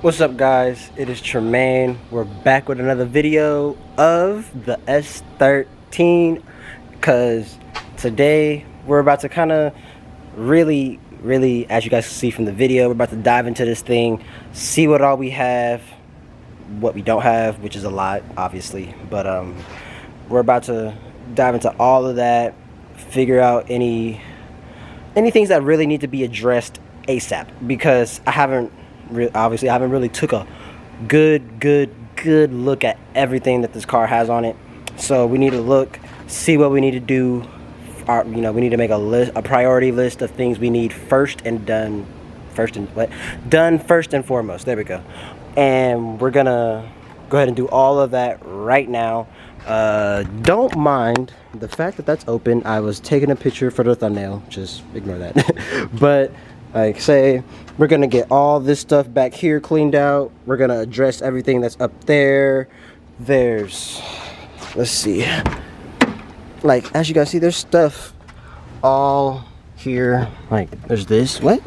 What's up, guys? It is Tremaine. We're back with another video of the S13 because today we're about to kind of really, as you guys can see from the video, we're about to dive into this thing, see what all we have, what we don't have, which is a lot, obviously, but we're about to dive into all of that, figure out any things that really need to be addressed ASAP, because I haven't really took a good look at everything that this car has on it. So we need to look, see what we need to do. We need to make a priority list of things we need done first and foremost. There we go. And we're gonna go ahead and do all of that right now. Don't mind the fact that that's open. I was taking a picture for the thumbnail, just ignore that. But like say, we're gonna get all this stuff back here cleaned out. We're gonna address everything that's up there. Let's see, like as you guys see, there's stuff all here. Like there's this, what?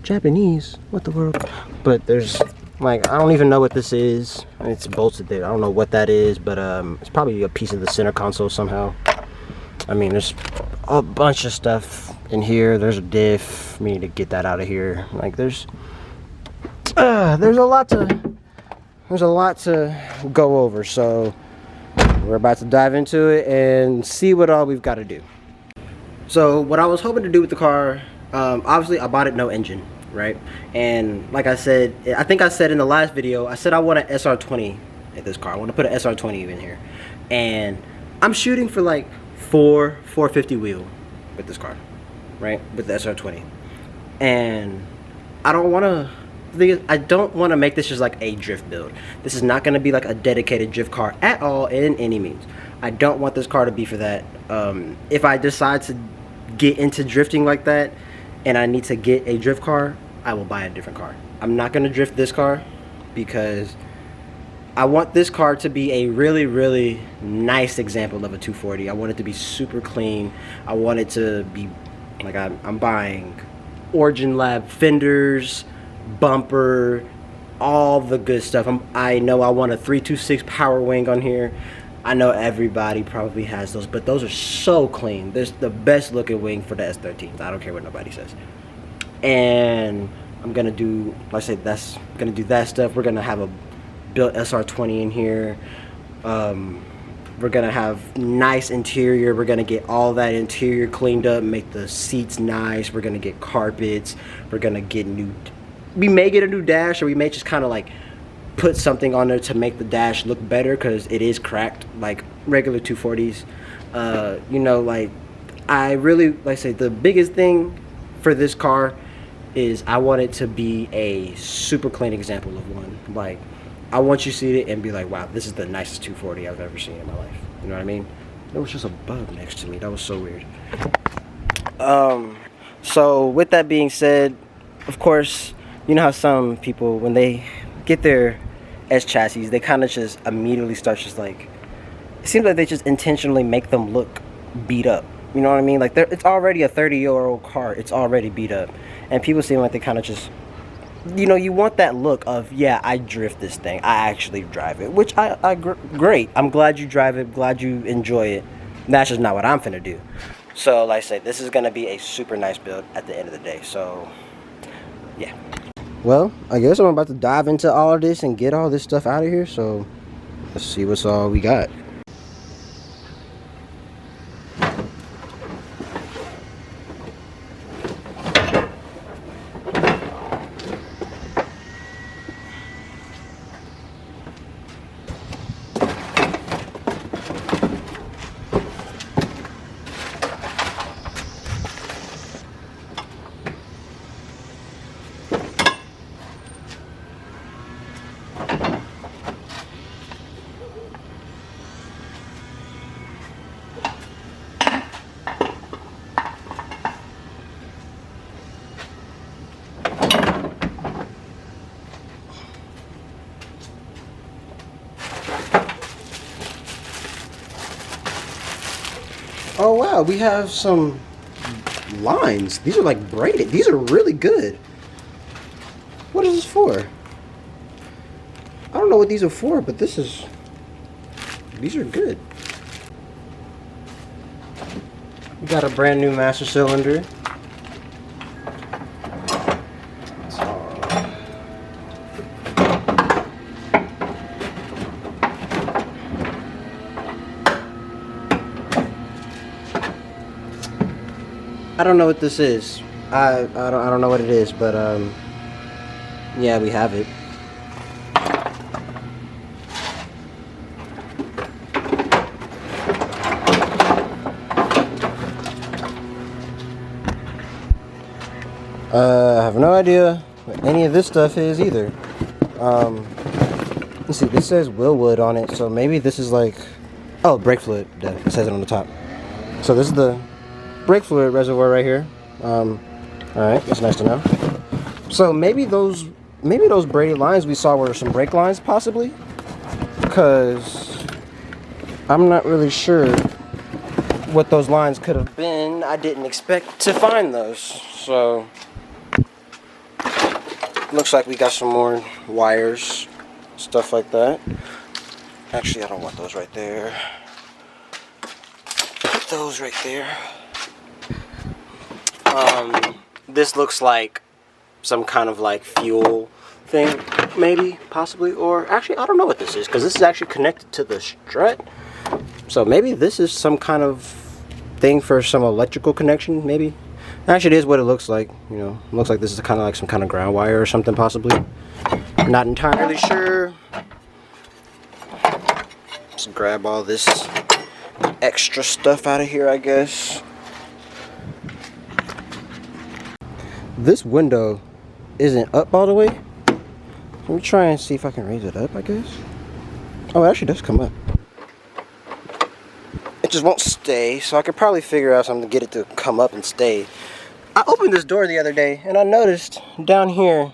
Japanese, what the world? But there's, like, I don't even know what this is. It's bolted there. I don't know what that is, but it's probably a piece of the center console somehow. I mean, there's a bunch of stuff in here. There's a diff. We need to get that out of here. Like there's a lot to go over. So we're about to dive into it and see what all we've got to do. So what I was hoping to do with the car, obviously I bought it no engine, right? And like I said, I think I said in the last video, I said I want an SR20 at this car. I want to put an SR20 in here, and I'm shooting for like 450 wheel with this car, right? With the SR20. And I don't want to make this just like a drift build. This is not going to be like a dedicated drift car at all in any means. I don't want this car to be for that. If I decide to get into drifting like that and I need to get a drift car, I will buy a different car. I'm not going to drift this car because I want this car to be a really nice example of a 240. I want it to be super clean. I want it to be like, I'm buying Origin Lab fenders, bumper, all the good stuff. I know I want a 326 power wing on here. I know everybody probably has those, but those are so clean. There's the best looking wing for the S13. I don't care what nobody says. And I'm gonna do, like I said, gonna do that stuff. We're gonna have a built SR20 in here. We're gonna have nice interior. We're gonna get all that interior cleaned up, make the seats nice. We're gonna get carpets. We're gonna get we may get a new dash, or we may just kind of like put something on there to make the dash look better, because it is cracked like regular 240s. You know, like I really, like I say, the biggest thing for this car is I want it to be a super clean example of one. Like, I want you to see it and be like, wow, this is the nicest 240 I've ever seen in my life. You know what I mean? There was just a bug next to me. That was so weird. So with that being said, of course, you know how some people, when they get their S chassis, they kind of just immediately start just like, it seems like they just intentionally make them look beat up. You know what I mean? Like, it's already a 30-year-old car. It's already beat up. And people seem like they kind of just, you know, you want that look of, yeah, I drift this thing. I actually drive it, which great. I'm glad you drive it. Glad you enjoy it. That's just not what I'm finna do. So, like I said, this is gonna be a super nice build at the end of the day. So, yeah. Well, I guess I'm about to dive into all of this and get all this stuff out of here. So, let's see what's all we got. Oh wow, we have some lines. These are like braided. These are really good. What is this for? I don't know what these are for, but these are good. We got a brand new master cylinder. I don't know what this is. I don't know what it is, but yeah, we have it. I have no idea what any of this stuff is either. Let's see, this says Willwood on it, so maybe this is like, oh, brake fluid. It says it on the top. So this is the brake fluid reservoir right here. Alright, that's nice to know. So maybe those braided lines we saw were some brake lines, possibly, because I'm not really sure what those lines could have been. I didn't expect to find those. So looks like we got some more wires, stuff like that. Actually, I don't want those right there. Put those right there. This looks like some kind of like fuel thing, maybe, possibly, or actually, I don't know what this is, because this is actually connected to the strut. So maybe this is some kind of thing for some electrical connection, maybe. Actually, it is what it looks like. You know, it looks like this is kind of like some kind of ground wire or something, possibly. Not entirely sure. Let's grab all this extra stuff out of here, I guess. This window isn't up all the way. Let me try and see if I can raise it up, I guess. Oh, it actually does come up. It just won't stay, so I could probably figure out something to get it to come up and stay. I opened this door the other day, and I noticed down here,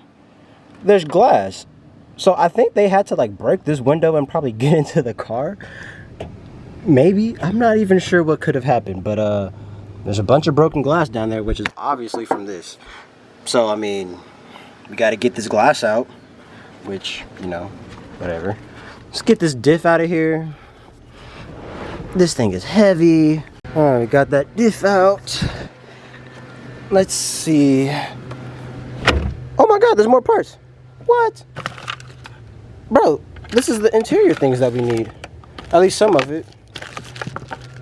there's glass. So I think they had to like break this window and probably get into the car. Maybe. I'm not even sure what could have happened, but there's a bunch of broken glass down there, which is obviously from this. So, I mean, we got to get this glass out, which, you know, whatever. Let's get this diff out of here. This thing is heavy. All right, we got that diff out. Let's see. Oh my God, there's more parts. What? Bro, this is the interior things that we need. At least some of it.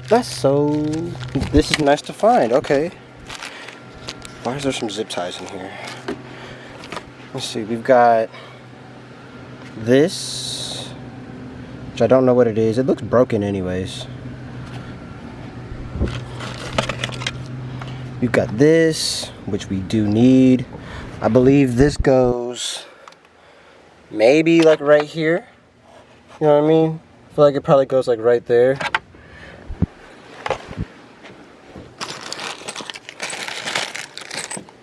This is nice to find, okay. Why is there some zip ties in here? Let's see, we've got this, which I don't know what it is. It looks broken anyways. We've got this, which we do need. I believe this goes maybe like right here. You know what I mean? I feel like it probably goes like right there.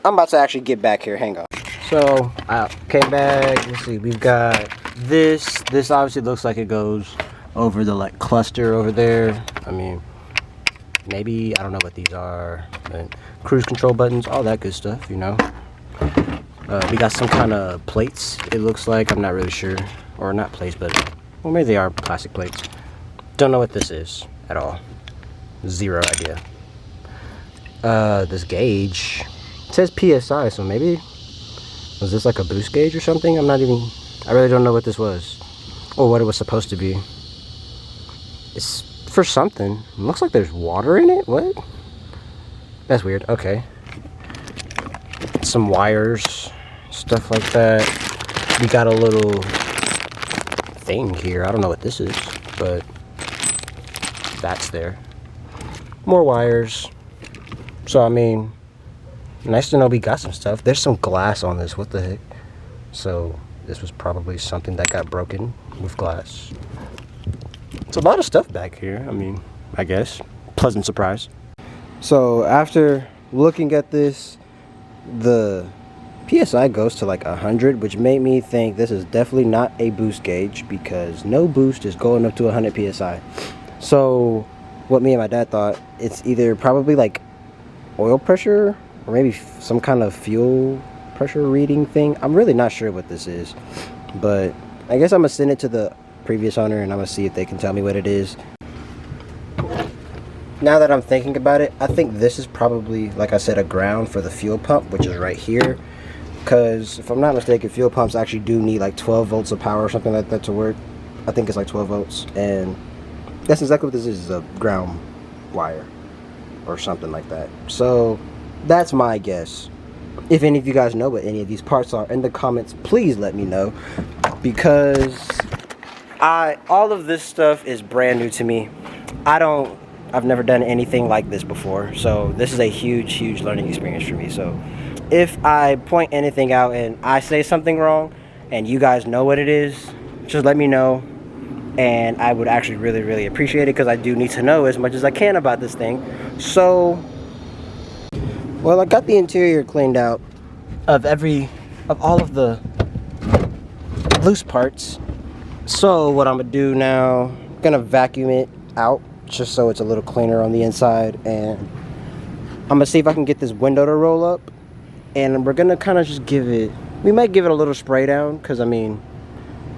I'm about to actually get back here, hang on. So, I came back, let's see, we've got this. This obviously looks like it goes over the like cluster over there. I mean, maybe, I don't know what these are. But cruise control buttons, all that good stuff, you know. We got some kind of plates, it looks like, I'm not really sure. Or not plates, but, well, maybe they are plastic plates. Don't know what this is at all. Zero idea. This gauge. It says PSI, so maybe was this like a boost gauge or something? I really don't know what this was or what it was supposed to be. It's for something. It looks like there's water in it. What? That's weird. Okay. Some wires, stuff like that. We got a little thing here. I don't know what this is, but that's there. More wires. So I mean, nice to know we got some stuff. There's some glass on this. What the heck? So this was probably something that got broken with glass. It's a lot of stuff back here. I mean, I guess. Pleasant surprise. So after looking at this, the PSI goes to like 100, which made me think this is definitely not a boost gauge because no boost is going up to 100 PSI. So what me and my dad thought, it's either probably like oil pressure or maybe some kind of fuel pressure reading thing. I'm really not sure what this is, but I guess I'm gonna send it to the previous owner and I'm gonna see if they can tell me what it is. Now that I'm thinking about it, I think this is probably, like I said, a ground for the fuel pump, which is right here. Because if I'm not mistaken, fuel pumps actually do need like 12 volts of power or something like that to work. I think it's like 12 volts, and that's exactly what this is a ground wire or something like that. So that's my guess. If any of you guys know what any of these parts are in the comments, please let me know, because all of this stuff is brand new to me. I've never done anything like this before, so this is a huge learning experience for me. So if I point anything out and I say something wrong and you guys know what it is, just let me know, and I would actually really appreciate it, because I do need to know as much as I can about this thing. So, well, I got the interior cleaned out of all of the loose parts. So what I'm gonna do now, I'm gonna vacuum it out just so it's a little cleaner on the inside, and I'm gonna see if I can get this window to roll up, and we're gonna kind of just we might give it a little spray down, because I mean,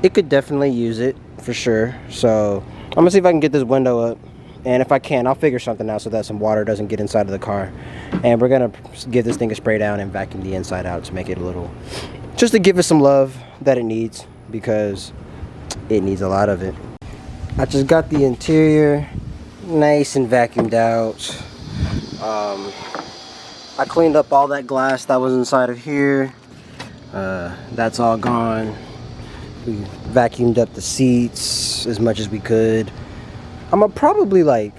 it could definitely use it for sure. So I'm gonna see if I can get this window up, and if I can, I'll figure something out so that some water doesn't get inside of the car. And we're gonna give this thing a spray down and vacuum the inside out to make it a little, just to give it some love that it needs, because it needs a lot of it. I just got the interior nice and vacuumed out. I cleaned up all that glass that was inside of here. That's all gone. We vacuumed up the seats as much as we could. I'm gonna probably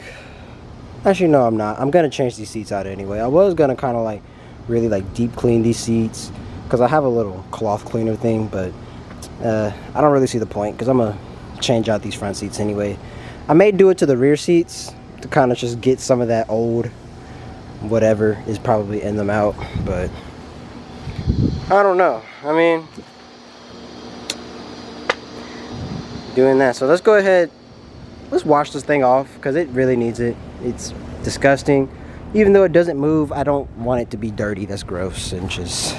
actually no, I'm not. I'm gonna change these seats out anyway. I was gonna kind of really deep clean these seats, because I have a little cloth cleaner thing, but I don't really see the point, because I'm gonna change out these front seats anyway. I may do it to the rear seats to kind of just get some of that old whatever is probably in them out, but I don't know. I mean, doing that. So let's go ahead, let's wash this thing off, because it really needs it. It's disgusting. Even though it doesn't move, I don't want it to be dirty. That's gross and just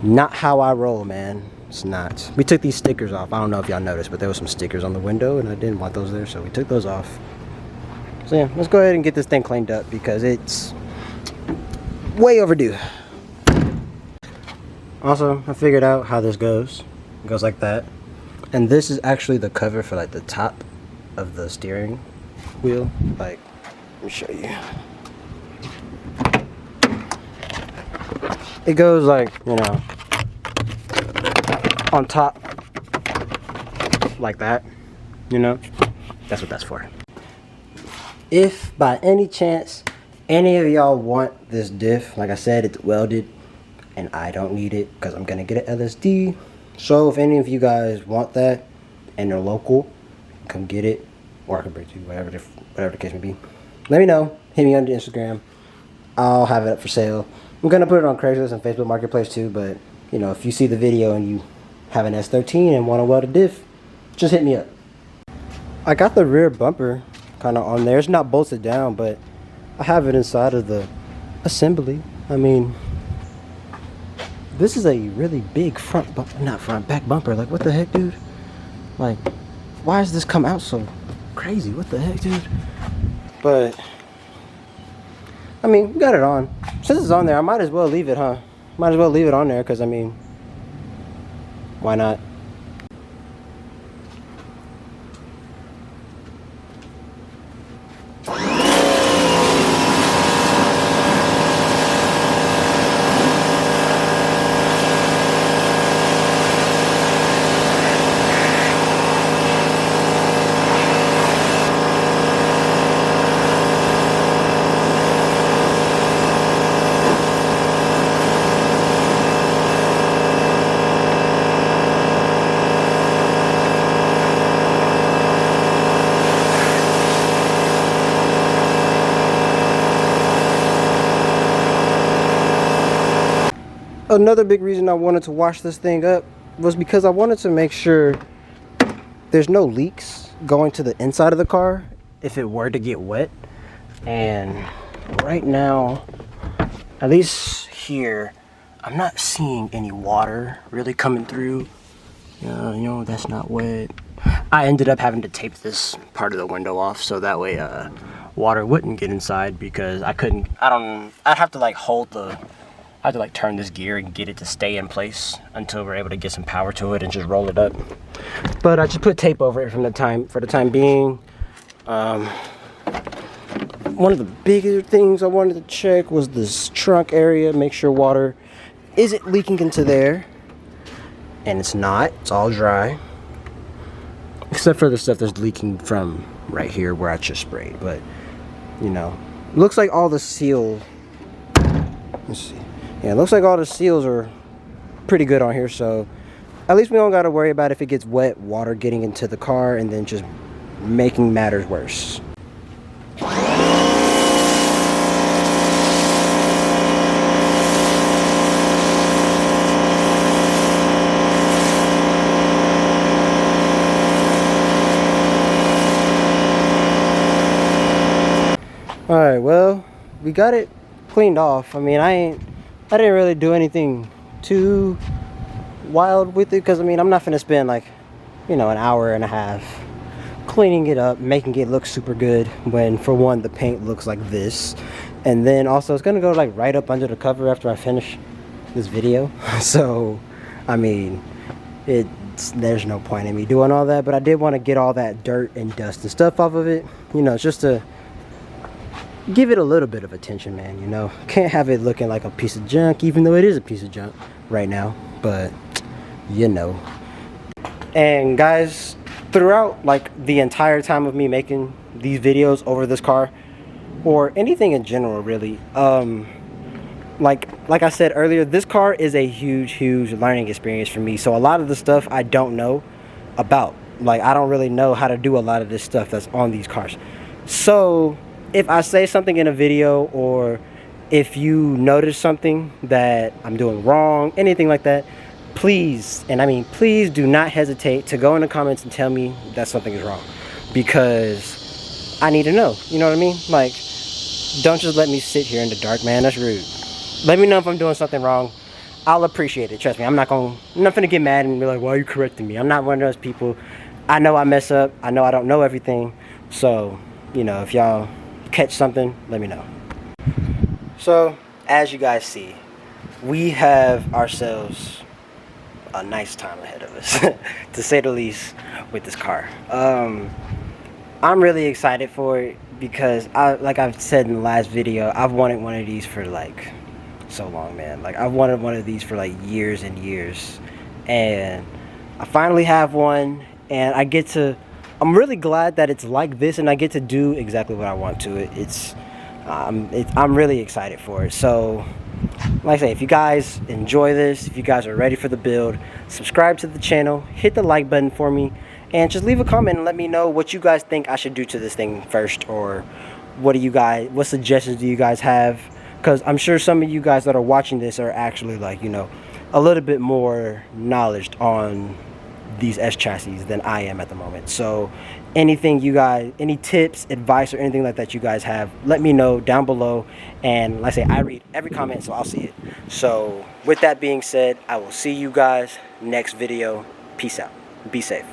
not how I roll, man. It's not. We took these stickers off. I don't know if y'all noticed, but there was some stickers on the window and I didn't want those there, so we took those off. So yeah, let's go ahead and get this thing cleaned up, because it's way overdue. Also, I figured out how this goes. It goes like that. And this is actually the cover for the top of the steering wheel. Let me show you. It goes on top like that, that's what that's for. If by any chance any of y'all want this diff, like I said, it's welded and I don't need it because I'm gonna get an LSD. So if any of you guys want that and they're local, come get it, or I can bring it to you, whatever the case may be. Let me know. Hit me on Instagram. I'll have it up for sale. I'm gonna put it on Craigslist and Facebook Marketplace too, but if you see the video and you have an S13 and want to weld a diff, just hit me up. I got the rear bumper kind of on there. It's not bolted down, but I have it inside of the assembly. I mean, this is a really big back bumper. What the heck, dude? Why does this come out so crazy? What the heck, dude? But I mean, we got it on. Since it's on there, I might as well leave it, huh? Might as well leave it on there, because I mean, why not? Another big reason I wanted to wash this thing up was because I wanted to make sure there's no leaks going to the inside of the car if it were to get wet. And right now, at least here, I'm not seeing any water really coming through. that's not wet. I ended up having to tape this part of the window off so that way water wouldn't get inside, because I'd have to like I have to like turn this gear and get it to stay in place until we're able to get some power to it and just roll it up. But I just put tape over it for the time being. One of the bigger things I wanted to check was this trunk area, make sure water isn't leaking into there. And it's not, it's all dry. Except for the stuff that's leaking from right here where I just sprayed. But, looks like all the seal, let's see. Yeah, it looks like all the seals are pretty good on here, so at least we don't got to worry about if it gets wet, water getting into the car and then just making matters worse. Alright, well, we got it cleaned off. I mean, I didn't really do anything too wild with it, because I'm not gonna spend like an hour and a half cleaning it up, making it look super good, when for one the paint looks like this, and then also it's gonna go like right up under the cover after I finish this video. So there's no point in me doing all that, but I did want to get all that dirt and dust and stuff off of it, just to give it a little bit of attention, man. Can't have it looking like a piece of junk, even though it is a piece of junk right now, but and guys, throughout like the entire time of me making these videos over this car, or anything in general really, like I said earlier, this car is a huge learning experience for me. So a lot of the stuff I don't know about, like I don't really know how to do a lot of this stuff that's on these cars. So if I say something in a video, or if you notice something that I'm doing wrong, anything like that, please, and please do not hesitate to go in the comments and tell me that something is wrong, because I need to know, you know what I mean? Like, don't just let me sit here in the dark, man. That's rude. Let me know if I'm doing something wrong. I'll appreciate it. Trust me. I'm not gonna get mad and be like, why are you correcting me? I'm not one of those people. I know I mess up. I know I don't know everything. So, if y'all catch something, let me know. So, as you guys see, we have ourselves a nice time ahead of us, to say the least, with this car. I'm really excited for it, because like I've said in the last video, I've wanted one of these for like so long, man. Like I've wanted one of these for like years and years, and I finally have one, and I'm really glad that it's like this, and I get to do exactly what I want to it. I'm really excited for it. So, like I say, if you guys enjoy this, if you guys are ready for the build, subscribe to the channel, hit the like button for me, and just leave a comment and let me know what you guys think I should do to this thing first, or what suggestions do you guys have? Because I'm sure some of you guys that are watching this are actually like, a little bit more knowledge on these S chassis than I am at the moment. So anything you guys, any tips, advice, or anything like that you guys have, let me know down below. And like I say, I read every comment, so I'll see it. So with that being said, I will see you guys next video. Peace out. Be safe.